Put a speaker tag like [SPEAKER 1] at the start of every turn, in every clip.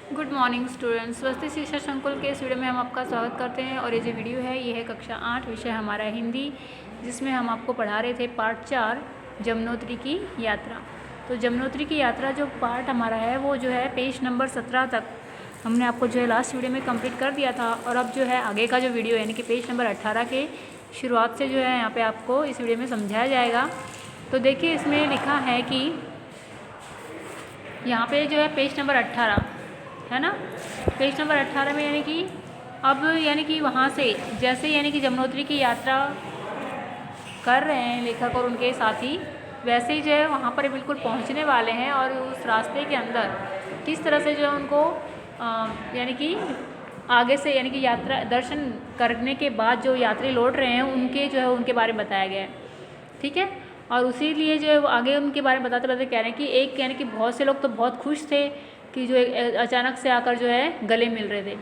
[SPEAKER 1] Good morning students, स्वस्ति शिक्षा संकुल के इस वीडियो में हम आपका स्वागत करते हैं। और ये जो वीडियो है ये है कक्षा 8 विषय हमारा हिंदी, जिसमें हम आपको पढ़ा रहे थे पार्ट 4 जमुनोत्री की यात्रा। तो जमुनोत्री की यात्रा जो पार्ट हमारा है वो जो है पेज नंबर 17 तक हमने आपको जो है लास्ट वीडियो में कंप्लीट कर दिया था। और अब जो है आगे का जो वीडियो यानी कि पेज नंबर 18 के शुरुआत से जो है यहाँ पर आपको इस वीडियो में समझाया जाएगा। तो देखिए इसमें लिखा है कि यहाँ पे जो है पेज नंबर 18 है ना, पेज नंबर 18 में यानी कि वहाँ से जैसे यानी कि जमुनोत्री की यात्रा कर रहे हैं लेखक और उनके साथी, वैसे ही जो है वहाँ पर बिल्कुल पहुँचने वाले हैं। और उस रास्ते के अंदर किस तरह से जो है उनको यानी कि आगे से यानी कि यात्रा दर्शन करने के बाद जो यात्री लौट रहे हैं उनके जो है उनके बारे में बताया गया है। ठीक है, और उसी लिए जो है वो आगे उनके बारे में बताते बताते कह रहे हैं कि एक यानी कि बहुत से लोग तो बहुत खुश थे कि जो अचानक से आकर जो है गले मिल रहे थे,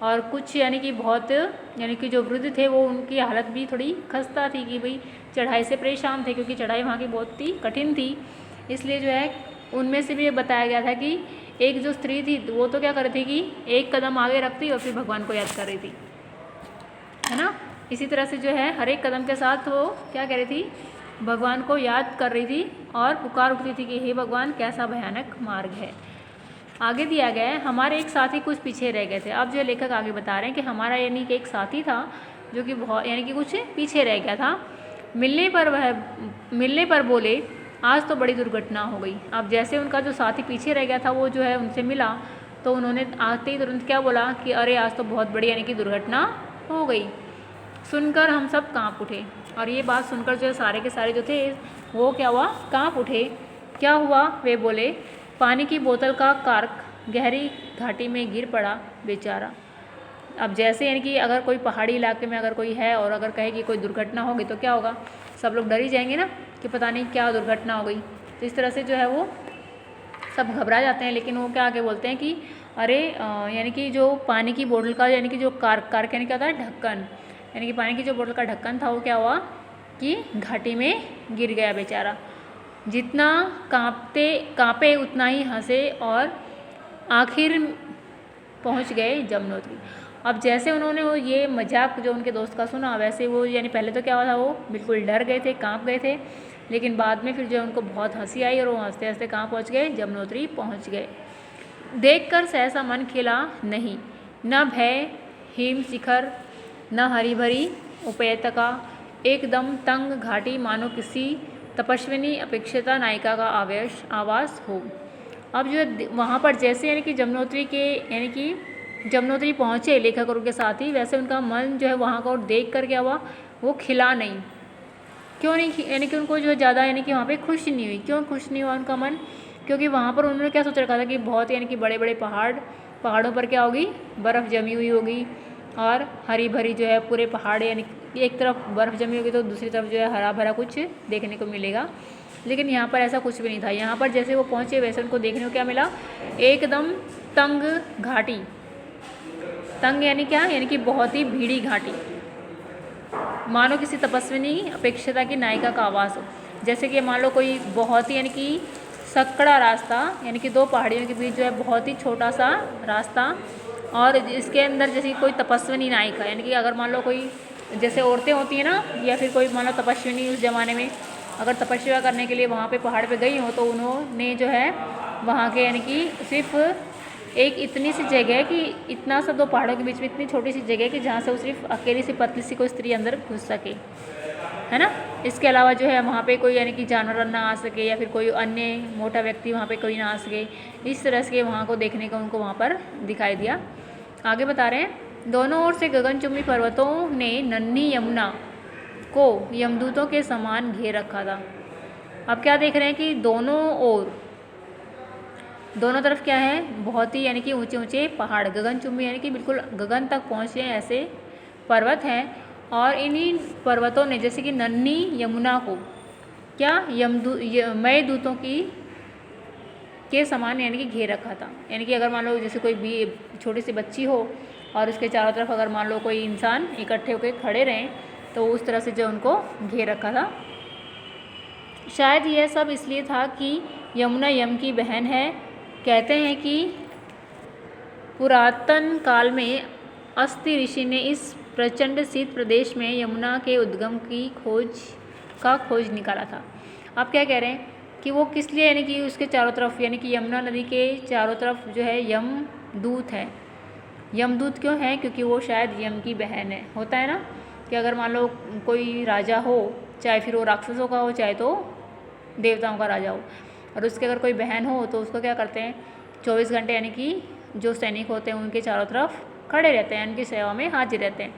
[SPEAKER 1] और कुछ यानी कि बहुत यानी कि जो वृद्ध थे वो उनकी हालत भी थोड़ी खस्ता थी कि भाई चढ़ाई से परेशान थे, क्योंकि चढ़ाई वहाँ की बहुत ही कठिन थी। इसलिए जो है उनमें से भी ये बताया गया था कि एक जो स्त्री थी वो तो क्या कर रही थी कि एक कदम आगे रखती और फिर भगवान को याद कर रही थी, है ना। इसी तरह से जो है हर एक कदम के साथ वो क्या कह रही थी, भगवान को याद कर रही थी और पुकार उठती थी कि हे भगवान कैसा भयानक मार्ग है। आगे दिया गया है हमारे एक साथी कुछ पीछे रह गए थे। अब जो लेखक आगे बता रहे हैं कि हमारा यानी कि एक साथी था जो कि बहुत यानी कि कुछ पीछे रह गया था। मिलने पर बोले आज तो बड़ी दुर्घटना हो गई। अब जैसे उनका जो साथी पीछे रह गया था वो जो है उनसे मिला तो उन्होंने आते ही तुरंत क्या बोला कि अरे आज तो बहुत बड़ी यानी कि दुर्घटना हो गई। सुनकर हम सब काँप उठे, और ये बात सुनकर जो सारे के सारे जो थे वो क्या हुआ, काँप उठे। क्या हुआ, वे बोले पानी की बोतल का कार्क गहरी घाटी में गिर पड़ा बेचारा। अब जैसे यानी कि अगर कोई पहाड़ी इलाके में अगर कोई है और अगर कहे कि कोई दुर्घटना होगी तो क्या होगा, सब लोग डर ही जाएंगे ना कि पता नहीं क्या दुर्घटना हो गई। तो इस तरह से जो है वो सब घबरा जाते हैं। लेकिन वो क्या आगे बोलते हैं कि अरे यानी कि जो पानी की बोतल का यानी कि जो कार्क यानी क्या होता है, ढक्कन, यानी कि पानी की जो बोतल का ढक्कन था वो क्या हुआ कि घाटी में गिर गया बेचारा। जितना कांपे उतना ही हंसे और आखिर पहुंच गए जमुनोत्री। अब जैसे उन्होंने वो ये मजाक जो उनके दोस्त का सुना, वैसे वो यानी पहले तो क्या हुआ था, वो बिल्कुल डर गए थे, कांप गए थे। लेकिन बाद में फिर जो उनको बहुत हंसी आई और वो हंसते हंसते कहाँ पहुँच गए, जमुनोत्री पहुँच गए। देखकर सहसा मन खिला नहीं, न भय हिम शिखर न हरी भरी उपैतका, एकदम तंग घाटी मानो किसी तपस्विनी अपेक्षिता नायिका का आवास हो। अब जो वहाँ पर जैसे यानी कि जमुनोत्री पहुँचे लेखक और उनके साथी, वैसे उनका मन जो है वहाँ को देख कर क्या हुआ, वो खिला नहीं। क्यों नहीं, यानी कि उनको जो है ज़्यादा यानी कि वहाँ पे खुश नहीं हुई। क्यों खुश नहीं हुआ उनका मन, क्योंकि वहाँ पर उन्होंने क्या सोच रखा था कि बहुत यानी कि बड़े बड़े पहाड़ों पर क्या होगी, बर्फ़ जमी हुई होगी और हरी भरी जो है पूरे पहाड़, यानी एक तरफ बर्फ़ जमी होगी तो दूसरी तरफ जो है हरा भरा कुछ देखने को मिलेगा। लेकिन यहाँ पर ऐसा कुछ भी नहीं था। यहाँ पर जैसे वो पहुँचे वैसे उनको देखने को क्या मिला, एकदम तंग घाटी। तंग यानी क्या, यानी कि बहुत ही भीड़ी घाटी, मानो किसी तपस्विनी अपेक्षिता की नायिका का आवास हो। जैसे कि मान लो कोई बहुत ही यानी कि सकड़ा रास्ता, यानी कि दो पहाड़ियों के बीच जो है बहुत ही छोटा सा रास्ता, और इसके अंदर जैसे कोई तपस्विनी नायिका, यानी कि अगर मान लो कोई जैसे औरतें होती हैं ना, या फिर कोई मान लो तपस्विनी उस ज़माने में अगर तपस्या करने के लिए वहाँ पे पहाड़ पे गई हो तो उन्होंने जो है वहाँ के यानी कि सिर्फ एक इतनी सी जगह कि इतना सा दो पहाड़ों के बीच में इतनी छोटी सी जगह कि जहाँ से वो सिर्फ अकेली सी पतली सी कोई स्त्री अंदर घुस सके, है ना। इसके अलावा जो है वहाँ पे कोई यानी कि जानवर ना आ सके या फिर कोई अन्य मोटा व्यक्ति वहाँ पे कोई ना आ सके। इस तरह से वहाँ को देखने को उनको वहाँ पर दिखाई दिया। आगे बता रहे हैं, दोनों ओर से गगनचुंबी पर्वतों ने नन्ही यमुना को यमदूतों के समान घेर रखा था। अब क्या देख रहे हैं कि दोनों तरफ क्या है, बहुत ही यानी कि ऊंचे ऊंचे पहाड़, गगनचुंबी यानी कि बिल्कुल गगन तक पहुँचे ऐसे पर्वत हैं। और इन्हीं पर्वतों ने जैसे कि नन्ही यमुना को क्या मय दूतों के समान यानी कि घेर रखा था। यानी कि अगर मान लो जैसे कोई भी छोटी सी बच्ची हो और उसके चारों तरफ अगर मान लो कोई इंसान इकट्ठे होकर खड़े रहें तो उस तरह से जो उनको घेर रखा था। शायद यह सब इसलिए था कि यमुना यम की बहन है। कहते हैं कि पुरातन काल में अस्ति ऋषि ने इस प्रचंड शीत प्रदेश में यमुना के उद्गम की खोज निकाला था। आप क्या कह रहे हैं कि वो किस लिए, यानी कि उसके चारों तरफ, यानी कि यमुना नदी के चारों तरफ जो है यमदूत है। यमदूत क्यों है? क्योंकि वो शायद यम की बहन है। होता है ना कि अगर मान लो कोई राजा हो, चाहे फिर वो राक्षसों का हो चाहे तो देवताओं का राजा हो, और उसके अगर कोई बहन हो तो उसको क्या करते हैं, 24 घंटे यानी कि जो सैनिक होते हैं उनके चारों तरफ खड़े रहते हैं, उनकी सेवा में हाजिर रहते हैं।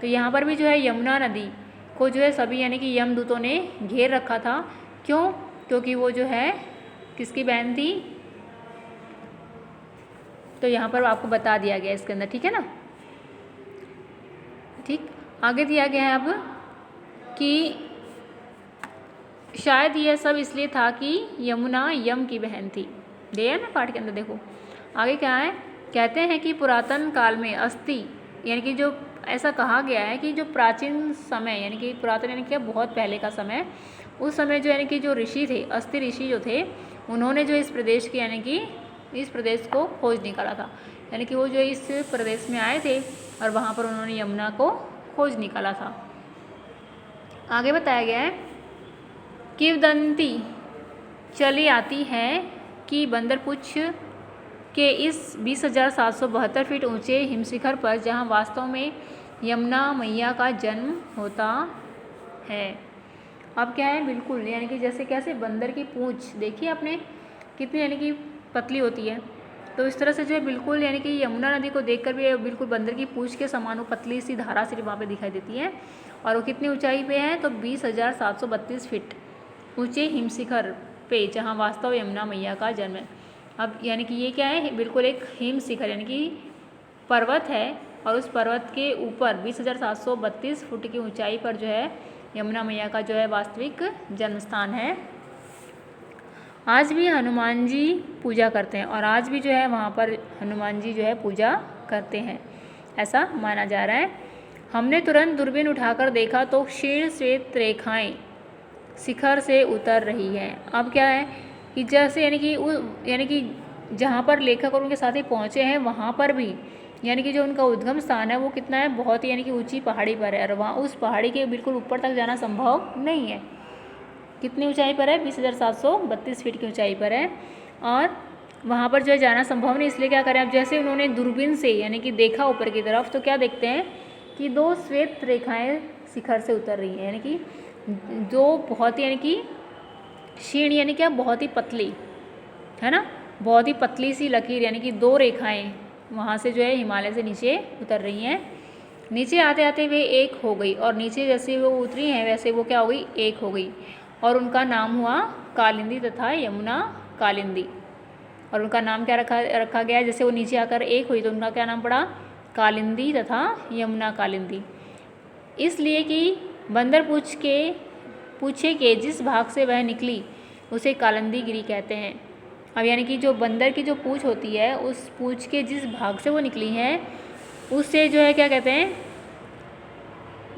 [SPEAKER 1] तो यहाँ पर भी जो है यमुना नदी को जो है सभी यानी कि यमदूतों ने घेर रखा था। क्यों? क्योंकि वो जो है किसकी बहन थी? तो यहाँ पर आपको बता दिया गया इसके अंदर, ठीक है ना। ठीक, आगे दिया गया है अब कि शायद यह सब इसलिए था कि यमुना यम की बहन थी। दिया है ना पाठ के अंदर, देखो आगे क्या है। कहते हैं कि पुरातन काल में अस्ति, यानी कि जो ऐसा कहा गया है कि जो प्राचीन समय, यानी कि पुरातन यानी कि बहुत पहले का समय, उस समय जो यानी कि जो ऋषि थे, अस्ति ऋषि जो थे, उन्होंने जो इस प्रदेश की यानी कि इस प्रदेश को खोज निकाला था। यानी कि वो जो इस प्रदेश में आए थे और वहाँ पर उन्होंने यमुना को खोज निकाला था। आगे बताया गया है, किंवदंती चली आती है कि बंदरपुछ के इस 20,772 फीट ऊंचे हिमशिखर पर, जहां वास्तव में यमुना मैया का जन्म होता है। अब क्या है, बिल्कुल यानी कि जैसे कैसे बंदर की पूंछ देखिए आपने कितनी यानी कि पतली होती है, तो इस तरह से जो है बिल्कुल यानी कि यमुना नदी को देखकर भी बिल्कुल बंदर की पूंछ के समान वो पतली सी धारा सिर्फ वहाँ पे दिखाई देती है। और वो कितनी ऊंचाई पे है? तो 20,732 फीट ऊंचे हिमशिखर पे, जहाँ वास्तव यमुना मैया का जन्म है। अब यानी कि ये क्या है, बिल्कुल एक हिम शिखर यानी कि पर्वत है, और उस पर्वत के ऊपर 20,732 फुट की ऊंचाई पर जो है यमुना मैया का जो है वास्तविक जन्म स्थान है। आज भी हनुमान जी पूजा करते हैं, और आज भी जो है वहाँ पर हनुमान जी जो है पूजा करते हैं, ऐसा माना जा रहा है। हमने तुरंत दूरबीन उठाकर देखा तो क्षीण श्वेत रेखाएँ शिखर से उतर रही हैं। अब क्या है कि जैसे यानी कि जहाँ पर लेखक और उनके साथी पहुँचे हैं वहाँ पर भी यानी कि जो उनका उद्गम स्थान है वो कितना है, बहुत ही यानी कि ऊंची पहाड़ी पर है, और वहाँ उस पहाड़ी के बिल्कुल ऊपर तक जाना संभव नहीं है। कितनी ऊंचाई पर है? 20,732 फीट की ऊंचाई पर है, और वहाँ पर जो है जाना संभव नहीं। इसलिए क्या करें, अब जैसे उन्होंने दूरबीन से यानी कि देखा ऊपर की तरफ, तो क्या देखते हैं कि 2 श्वेत रेखाएँ शिखर से उतर रही हैं, यानी कि जो बहुत ही यानी कि क्षीण यानी क्या, बहुत ही पतली है ना, बहुत ही पतली सी लकीर यानी कि 2 रेखाएं वहाँ से जो है हिमालय से नीचे उतर रही हैं। नीचे आते आते वे एक हो गई, और नीचे जैसे वो उतरी हैं वैसे वो क्या हो गई, एक हो गई, और उनका नाम हुआ कालिंदी तथा यमुना कालिंदी। और उनका नाम क्या रखा गया, जैसे वो नीचे आकर एक हुई तो उनका क्या नाम पड़ा, कालिंदी तथा यमुना कालिंदी। इसलिए कि बंदर पूछे के जिस भाग से वह निकली उसे कालिंदी गिरी कहते हैं। अब यानी कि जो बंदर की जो पूँछ होती है, उस पूँछ के जिस भाग से वो निकली हैं उससे जो है क्या कहते हैं,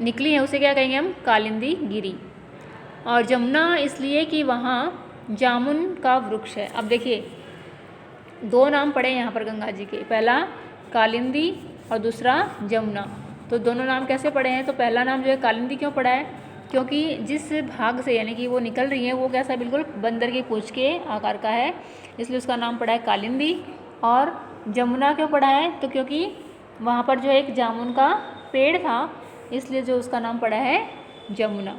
[SPEAKER 1] निकली है उसे क्या कहेंगे हम, कालिंदी गिरी। और जमुना इसलिए कि वहाँ जामुन का वृक्ष है। अब देखिए 2 नाम पड़े यहाँ पर गंगा जी के, पहला कालिंदी और दूसरा जमुना। तो दोनों नाम कैसे पड़े हैं, तो पहला नाम जो है कालिंदी क्यों पड़ा है, क्योंकि जिस भाग से यानी कि वो निकल रही है वो कैसा, बिल्कुल बंदर की पूँछ के आकार का है, इसलिए उसका नाम पड़ा है कालिंदी। और जमुना क्यों पड़ा है, तो क्योंकि वहाँ पर जो एक जामुन का पेड़ था, इसलिए जो उसका नाम पड़ा है जमुना।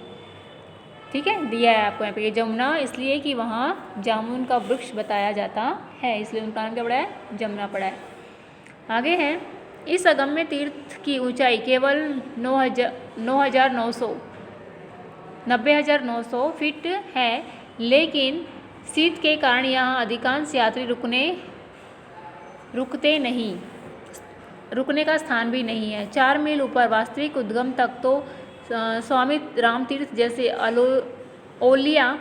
[SPEAKER 1] ठीक है, दिया है आपको यहाँ पे जमुना इसलिए कि वहाँ जामुन का वृक्ष बताया जाता है, इसलिए उनका नाम क्या पड़ा है, जमुना पड़ा है। आगे है, इस अगम्य तीर्थ की ऊंचाई केवल 90,900 फीट है, लेकिन शीत के कारण यहाँ अधिकांश यात्री रुकने का स्थान भी नहीं है। 4 मील ऊपर वास्तविक उद्गम तक तो स्वामी राम तीर्थ जैसे ओलिया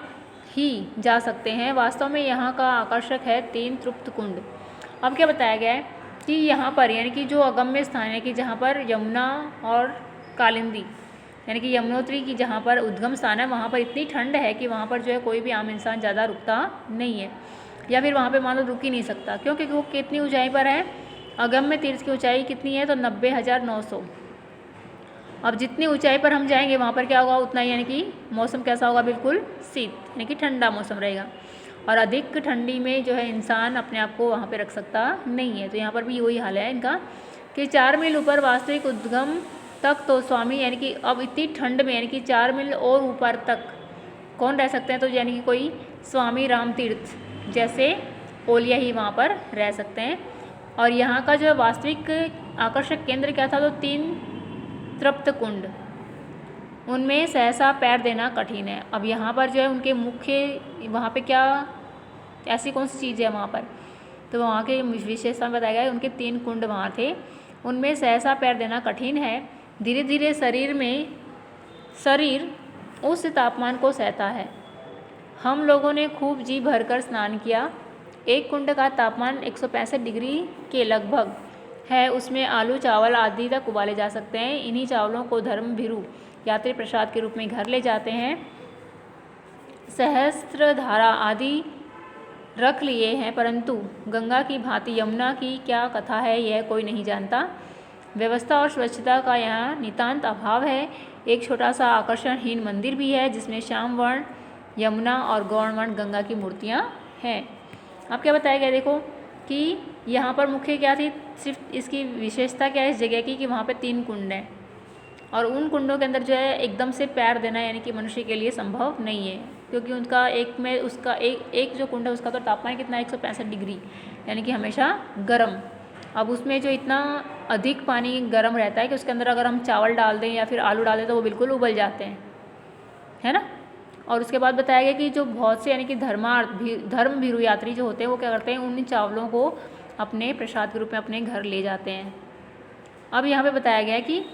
[SPEAKER 1] ही जा सकते हैं। वास्तव में यहाँ का आकर्षक है 3 तृप्त कुंड। अब क्या बताया गया है कि यहाँ पर यानी कि जो अगम्य स्थान है कि जहाँ पर यमुना और कालिंदी यानी कि यमुनोत्री की जहाँ पर उद्गम स्थान है, वहाँ पर इतनी ठंड है कि वहाँ पर जो है कोई भी आम इंसान ज़्यादा रुकता नहीं है, या फिर वहाँ पे मान लो रुक ही नहीं सकता। क्यों? क्योंकि वो कितनी ऊंचाई पर है, अगम्य तीर्थ की ऊंचाई कितनी है, तो 90,900। अब जितनी ऊंचाई पर हम जाएंगे वहाँ पर क्या होगा, उतना ही यानी कि मौसम कैसा होगा, बिल्कुल शीत यानी कि ठंडा मौसम रहेगा। और अधिक ठंडी में जो है इंसान अपने आप को वहाँ पे रख सकता नहीं है। तो यहाँ पर भी वही हाल है इनका कि 4 मील ऊपर वास्तविक उद्गम तक तो स्वामी यानी कि अब इतनी ठंड में यानी कि 4 मील और ऊपर तक कौन रह सकते हैं, तो यानी कि कोई स्वामी राम तीर्थ जैसे ओलिया ही वहाँ पर रह सकते हैं। और यहाँ का जो वास्तविक आकर्षक केंद्र क्या था, तो 3 तृप्त कुंड, उनमें सहसा पैर देना कठिन है। अब यहाँ पर जो है उनके मुख्य वहाँ पे क्या ऐसी कौन सी चीज़ है वहाँ पर, तो वहाँ के विशेषता में बताया गया है उनके 3 कुंड वहाँ थे, उनमें सहसा पैर देना कठिन है। धीरे धीरे शरीर उस तापमान को सहता है। हम लोगों ने खूब जी भरकर स्नान किया। एक कुंड का तापमान 165 डिग्री के लगभग है। उसमें आलू चावल आदि तक उबाले जा सकते हैं। इन्हीं चावलों को धर्म भीरू यात्री प्रसाद के रूप में घर ले जाते हैं। सहस्त्रधारा आदि रख लिए हैं, परंतु गंगा की भांति यमुना की क्या कथा है यह कोई नहीं जानता। व्यवस्था और स्वच्छता का यहाँ नितांत अभाव है। एक छोटा सा आकर्षणहीन मंदिर भी है जिसमें श्याम वर्ण यमुना और गौण वर्ण गंगा की मूर्तियाँ हैं। अब क्या बताया गया, देखो कि यहाँ पर मुख्य क्या थी, सिर्फ इसकी विशेषता क्या है इस जगह की कि वहाँ पे 3 कुंड हैं और उन कुंडों के अंदर जो है एकदम से पैर देना यानी कि मनुष्य के लिए संभव नहीं है, क्योंकि उनका उसका एक जो कुंड है उसका तो तापमान कितना है 165 डिग्री यानी कि हमेशा गर्म। अब उसमें जो इतना अधिक पानी गर्म रहता है कि उसके अंदर अगर हम चावल डाल दें या फिर आलू डाल दें तो वो बिल्कुल उबल जाते हैं, है ना। और उसके बाद बताया गया कि जो बहुत से यानी कि धर्म भीरू यात्री जो होते हैं वो क्या करते हैं, उन चावलों को अपने प्रसाद के रूप में अपने घर ले जाते हैं। अब यहाँ पे बताया गया कि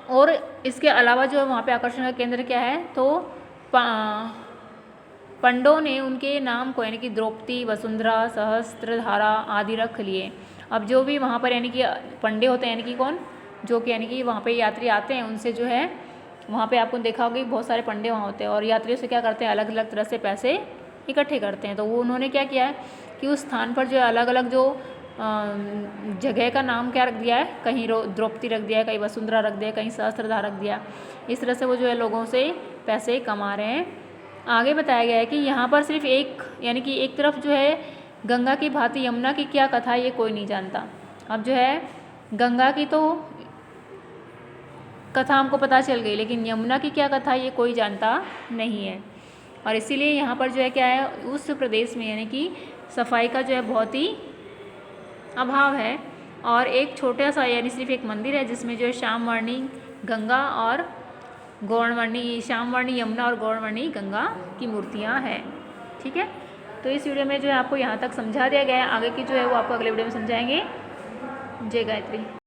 [SPEAKER 1] और इसके अलावा जो वहाँ पे आकर्षण का केंद्र क्या है, तो पंडों ने उनके नाम को यानी कि द्रौपदी, वसुंधरा, सहस्त्रधारा आदि रख लिए। अब जो भी वहाँ पर यानी कि पंडे होते हैं यानी कि कौन, जो कि यानी कि वहाँ पे यात्री आते हैं उनसे जो है वहाँ पे आपको देखा होगा कि बहुत सारे पंडे वहाँ होते हैं और यात्रियों से क्या करते हैं, अलग अलग तरह से पैसे इकट्ठे करते हैं। तो वो उन्होंने क्या किया है कि उस स्थान पर जो है अलग अलग जो जगह का नाम क्या रख दिया है, कहीं द्रौपदी रख दिया है, कहीं वसुंधरा रख दिया है, कहीं सहस्त्रधारा रख दिया। इस तरह से वो जो है लोगों से पैसे कमा रहे हैं। आगे बताया गया है कि यहाँ पर सिर्फ एक यानी कि एक तरफ जो है गंगा की भांति यमुना की क्या कथा है ये कोई नहीं जानता। अब जो है गंगा की तो कथा हमको पता चल गई, लेकिन यमुना की क्या कथा ये कोई जानता नहीं है। और इसीलिए यहाँ पर जो है क्या है, उस प्रदेश में यानी कि सफाई का जो है बहुत ही अभाव है। और एक छोटा सा यानी सिर्फ एक मंदिर है जिसमें जो है श्यामवर्णी गंगा और गौणवर्णी श्यामवर्णी यमुना और गौणवर्णी गंगा की मूर्तियाँ हैं। ठीक है, तो इस वीडियो में जो है आपको यहाँ तक समझा दिया गया है। आगे की जो है वो आपको अगले वीडियो में समझाएंगे। जय गायत्री।